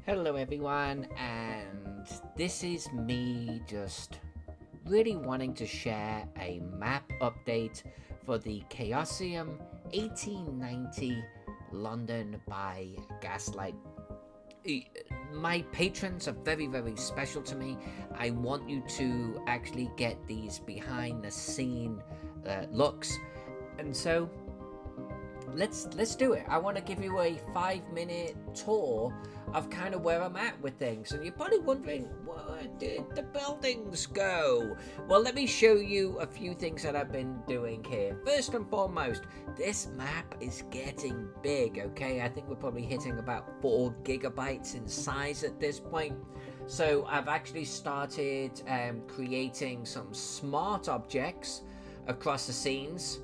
Hello everyone, and this is me just really wanting to share a map update for the Chaosium 1890 London by Gaslight. My patrons are very special to me. I want you to actually get these behind the scene looks, and so let's do it. I want to give you a 5-minute tour of kind of where I'm at with things, and you're probably wondering, where did the buildings go? Well, let me show you a few things that I've been doing here. First and foremost, this map is getting big. Okay, I think we're probably hitting about 4 gigabytes in size at this point. So I've actually started creating some smart objects across the scenes,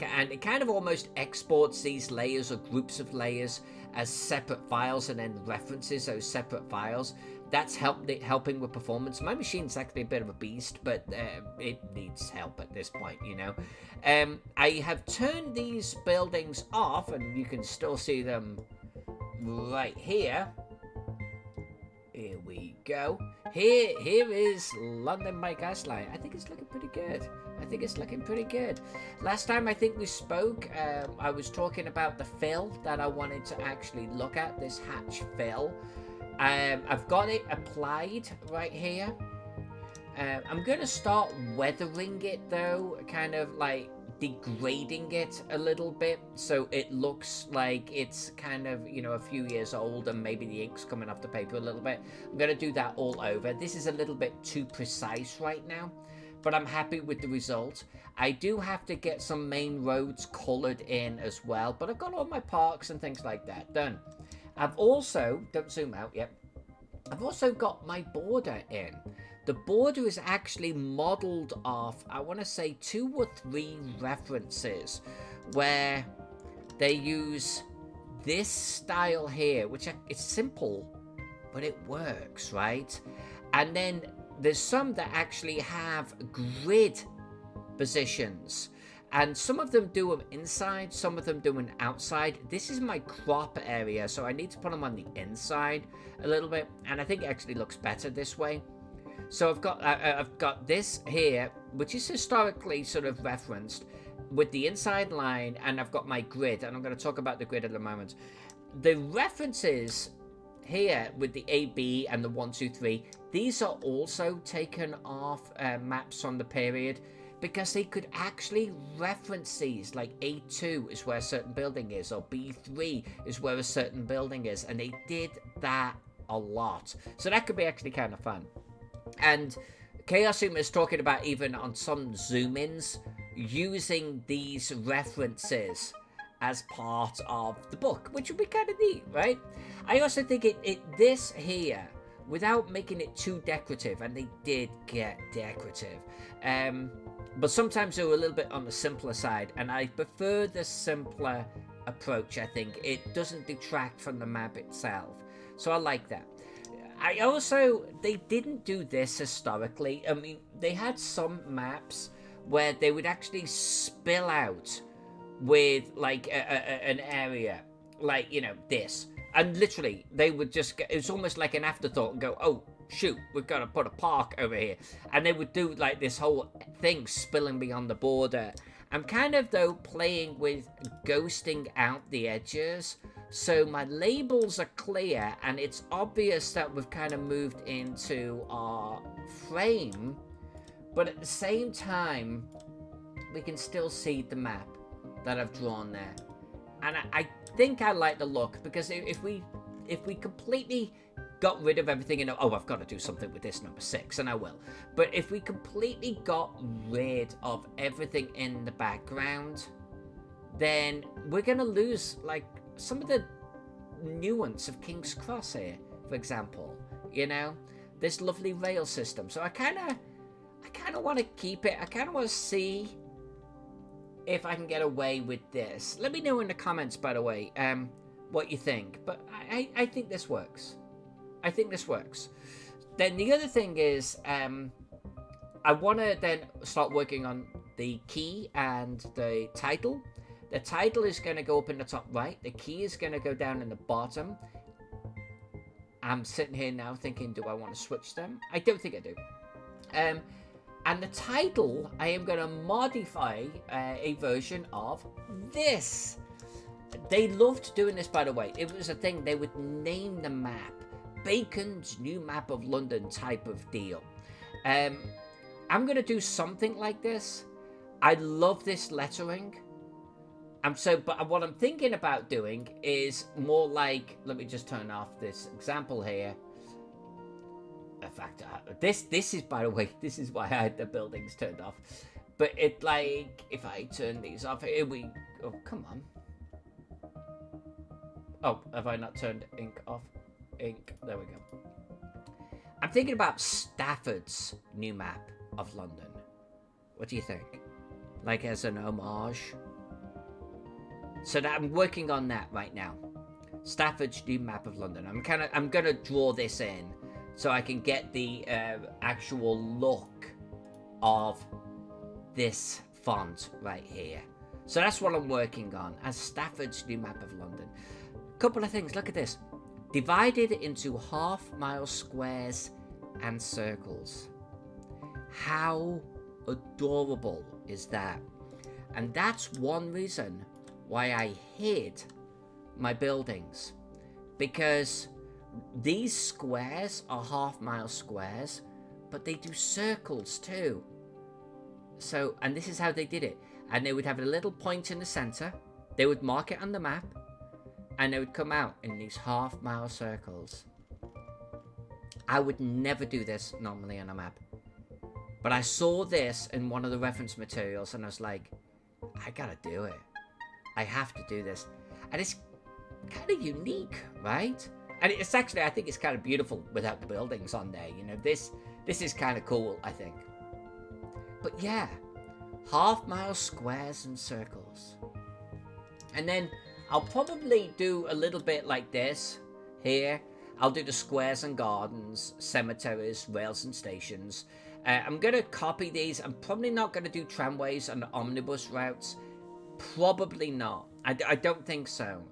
and it kind of almost exports these layers or groups of layers as separate files and then references those separate files. That's helping with performance. My machine's actually a bit of a beast, but it needs help at this point, you know. I have turned these buildings off, and you can still see them right here. Here we go. Here is London by Gaslight. I think it's looking pretty good. Last time I think we spoke, I was talking about the fill that I wanted to actually look at, this hatch fill. I've got it applied right here. I'm going to start weathering it though, kind of like degrading it a little bit so it looks like it's kind of, you know, a few years old and maybe the ink's coming off the paper a little bit. I'm going to do that all over. This is a little bit too precise right now, but I'm happy with the result. I do have to get some main roads colored in as well, but I've got all my parks and things like that done. I've also, don't zoom out yet, I've also got my border in. The border is actually modeled off, I want to say 2 or 3 references where they use this style here, which it's simple, but it works, right? And then there's some that actually have grid positions, and some of them do them inside, some of them do them outside. This is my crop area, so I need to put them on the inside a little bit, and I think it actually looks better this way. So I've got this here, which is historically sort of referenced with the inside line, and I've got my grid, and I'm going to talk about the grid in a moment. The references here with the AB and the 1, 2, 3, these are also taken off maps from the period, because they could actually reference these, like A2 is where a certain building is, or B3 is where a certain building is, and they did that a lot. So that could be actually kind of fun. And Chaosium is talking about, even on some zoom-ins, using these references as part of the book, which would be kind of neat, right? I also think this here, without making it too decorative, and they did get decorative, but sometimes they were a little bit on the simpler side, and I prefer the simpler approach. I think it doesn't detract from the map itself, so I like that. They didn't do this historically. I mean, they had some maps where they would actually spill out with like an area, like, you know, this, and literally they would just it was almost like an afterthought and go, oh shoot, we've got to put a park over here, and they would do like this whole thing spilling beyond the border. I'm kind of though playing with ghosting out the edges, so my labels are clear and it's obvious that we've kind of moved into our frame, but at the same time we can still see the map that I've drawn there. And I think I like the look, because if we completely got rid of everything and I've got to do something with this number 6, and I will, but if we completely got rid of everything in the background, then we're gonna lose like some of the nuance of King's Cross here, for example, you know, this lovely rail system. So I kind of want to keep it. I kind of want to see if I can get away with this. Let me know in the comments, by the way, what you think, but I think this works. Then the other thing is, I want to then start working on the key and the title. The title is going to go up in the top right. The key is going to go down in the bottom. I'm sitting here now thinking, do I want to switch them? I don't think I do. And the title, I am going to modify a version of this. They loved doing this, by the way. It was a thing. They would name the map Bacon's New Map of London type of deal. I'm going to do something like this. I love this lettering. But what I'm thinking about doing is more like, let me just turn off this example here. In fact, this is, by the way, this is why I had the buildings turned off. But it, like, if I turn these off, oh, come on. Oh, have I not turned ink off? Ink, there we go. I'm thinking about Stafford's New Map of London. What do you think? Like as an homage? So that I'm working on that right now. Stafford's New Map of London. I'm gonna draw this in so I can get the actual look of this font right here. So that's what I'm working on as Stafford's New Map of London. Couple of things, look at this. Divided into half-mile squares and circles. How adorable is that? And that's one reason why I hid my buildings. Because these squares are half-mile squares, but they do circles too. So, and this is how they did it. And they would have a little point in the center. They would mark it on the map. And they would come out in these half-mile circles. I would never do this normally on a map. But I saw this in one of the reference materials and I was like, I gotta do it. I have to do this. And it's kind of unique, right? And it's actually, I think it's kind of beautiful without the buildings on there. You know, this is kind of cool, I think. But yeah, half-mile squares and circles. And then I'll probably do a little bit like this here. I'll do the squares and gardens, cemeteries, rails and stations. I'm going to copy these. I'm probably not going to do tramways and omnibus routes. Probably not. I don't think so.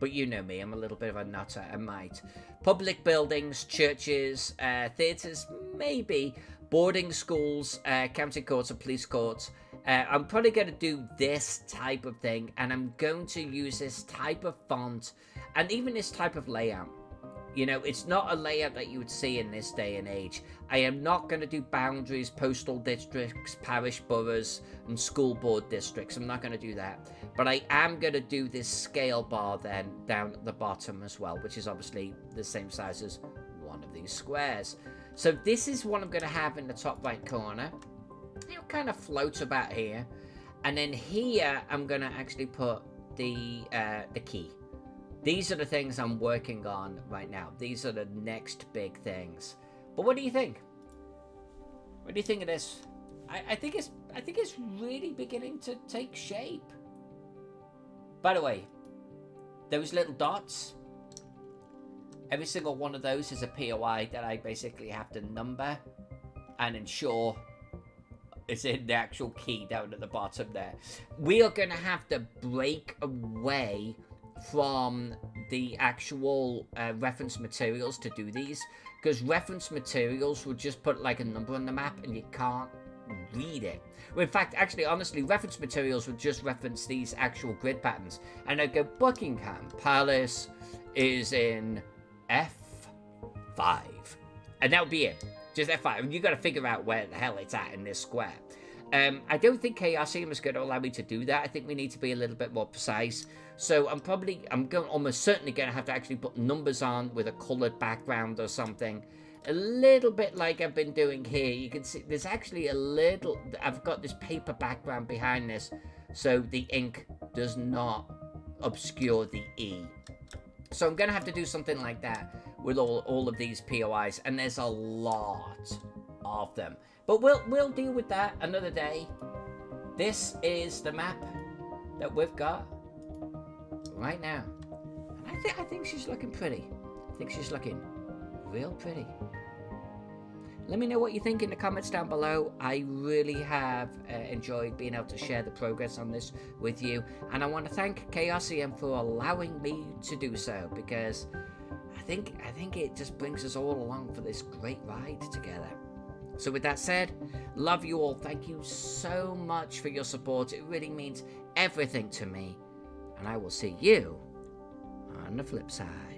But you know me, I'm a little bit of a nutter. I might. Public buildings, churches, theatres, maybe. Boarding schools, county courts and police courts. I'm probably going to do this type of thing, and I'm going to use this type of font and even this type of layout. You know, it's not a layout that you would see in this day and age. I am not going to do boundaries, postal districts, parish boroughs, and school board districts. I'm not going to do that. But I am going to do this scale bar then down at the bottom as well, which is obviously the same size as one of these squares. So this is what I'm going to have in the top right corner. It kind of floats about here. And then here, I'm going to actually put the key. These are the things I'm working on right now. These are the next big things. But what do you think? What do you think of this? I think it's really beginning to take shape. By the way, those little dots, every single one of those is a POI that I basically have to number and ensure is in the actual key down at the bottom there. We are going to have to break away from the actual reference materials to do these, because reference materials will just put like a number on the map and you can't read it. Well, in fact, actually, honestly, reference materials would just reference these actual grid patterns, and I'd go Buckingham Palace is in F5, and that would be it. Just F5, and you got to figure out where the hell it's at in this square. I don't think Chaosium is going to allow me to do that. I think we need to be a little bit more precise. So I'm almost certainly going to have to actually put numbers on with a colored background or something. A little bit like I've been doing here. You can see there's actually a little, I've got this paper background behind this, so the ink does not obscure the E. So I'm going to have to do something like that with all of these POIs, and there's a lot of them. But we'll deal with that another day. This is the map that we've got right now. And I think she's looking pretty. I think she's looking real pretty. Let me know what you think in the comments down below. I really have enjoyed being able to share the progress on this with you. And I want to thank Chaosium for allowing me to do so, because I think it just brings us all along for this great ride together. So with that said, love you all. Thank you so much for your support. It really means everything to me. And I will see you on the flip side.